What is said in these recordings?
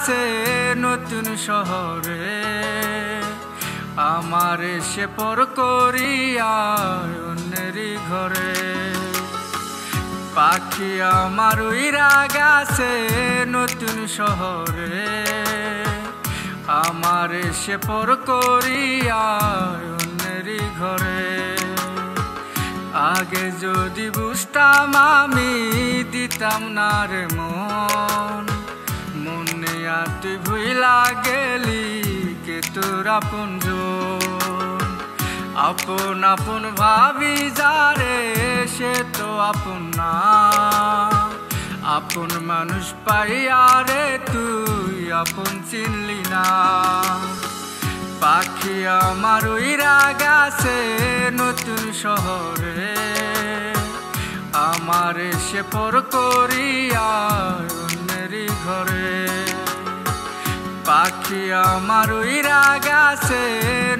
গাছে নতুন শহরে আমার এসে পর করিয়া অন্যেরই ঘরে। পাখি আমার উইরা গাছে নতুন শহরে আমার এসে পর করিয়া অন্যেরই ঘরে। আগে যদি বুঝতাম আমি দিতাম না রে মন, মনে আর তুই ভুইলা গেলি কে তোর আপনজন। আপন আপন ভাবি যারে সে তো আপন না, আপন মানুষ পাইয়া রে তুই আপন চিনলি না। পাখি আমার উইরা গাছে নতুন শহরে আমার এসে পর করিয়া অন্যেরই ঘরে। পাখি আমার উইরা গাছে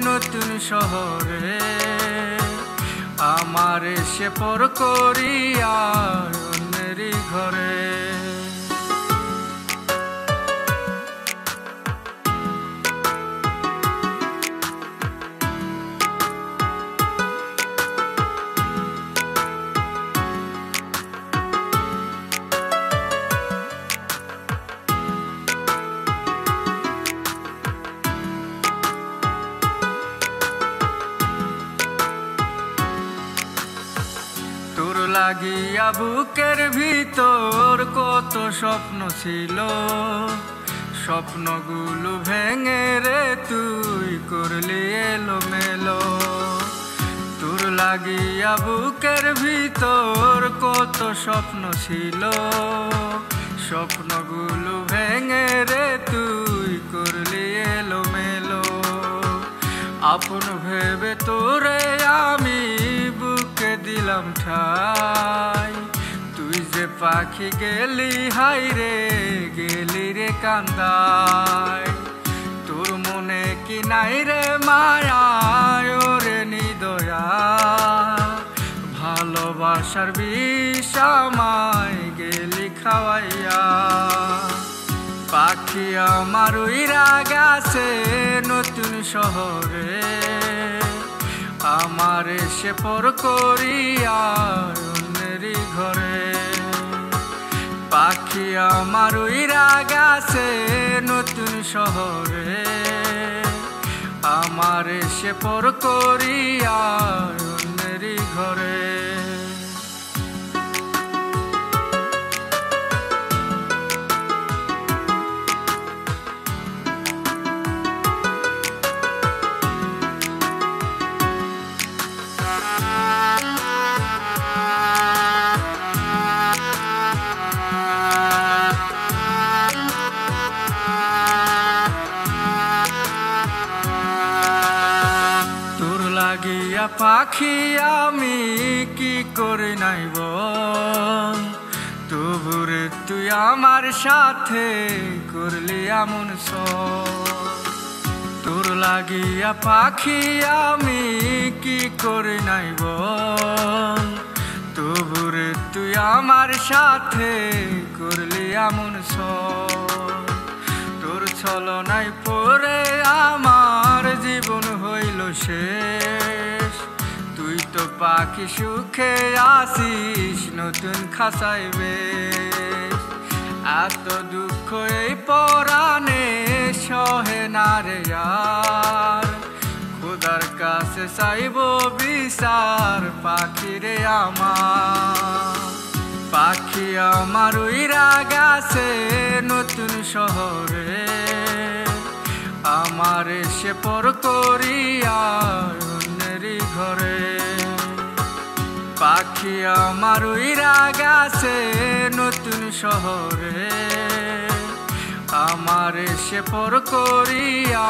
নতুন শহরে আমার এসে পর করিয়া অন্যেরই ঘরে। তোর লাগিয়া বুকের ভিতর কত স্বপ্ন ছিল, স্বপ্নগুলো ভেঙে রে তুই করলি এলোমেলো। তোর লাগিয়া বুকের ভিতর কত স্বপ্ন ছিল, স্বপ্নগুলো ভেঙে রে তুই করলি এলোমেলো। আপন ভেবে তোরে আমি বুকে দিলাম ঠাই, তুই যে পাখি গেলি হাই রে গেলি রে কান্দায়। তোর মনে কি নাই রে মায়া ওরে নিদয়া, ভালোবাসার বিষ আমায় গেলি খাওয়াইয়া। পাখি আমার উইরা গাছে নতুন শহরে আমার এসে পর করিয়া অন্যেরই ঘরে। পাখি আমার উইরা গাছে নতুন শহরে আমার এসে পর করিয়া অন্যেরই ঘরে। লাগিয়া পাখি আমি কি করে নাই বল, তবুরে তুই আমার সাথে করলি এমন সব। তোর লাগিয়া পাখি আমি কি করে নাই বল, তবুরে তুই আমার সাথে করলি এমন সব। তোর ছলনায় পড়ে আমার জীবন হইল শেষ, তুই তো পাখি সুখে আসিস নতুন খাসায় বেশ। এত দুঃখ এই পরাণে সহে না রে আর, খোদার কাছে চাইব বিচার পাখি রে আমার। পাখি আমার উইরা গাছে নতুন শহরে আমার এসে পর করিয়া অন্যেরই ঘরে। পাখি আমার উইরা গাছে নতুন শহরে আমার এসে পর করিয়া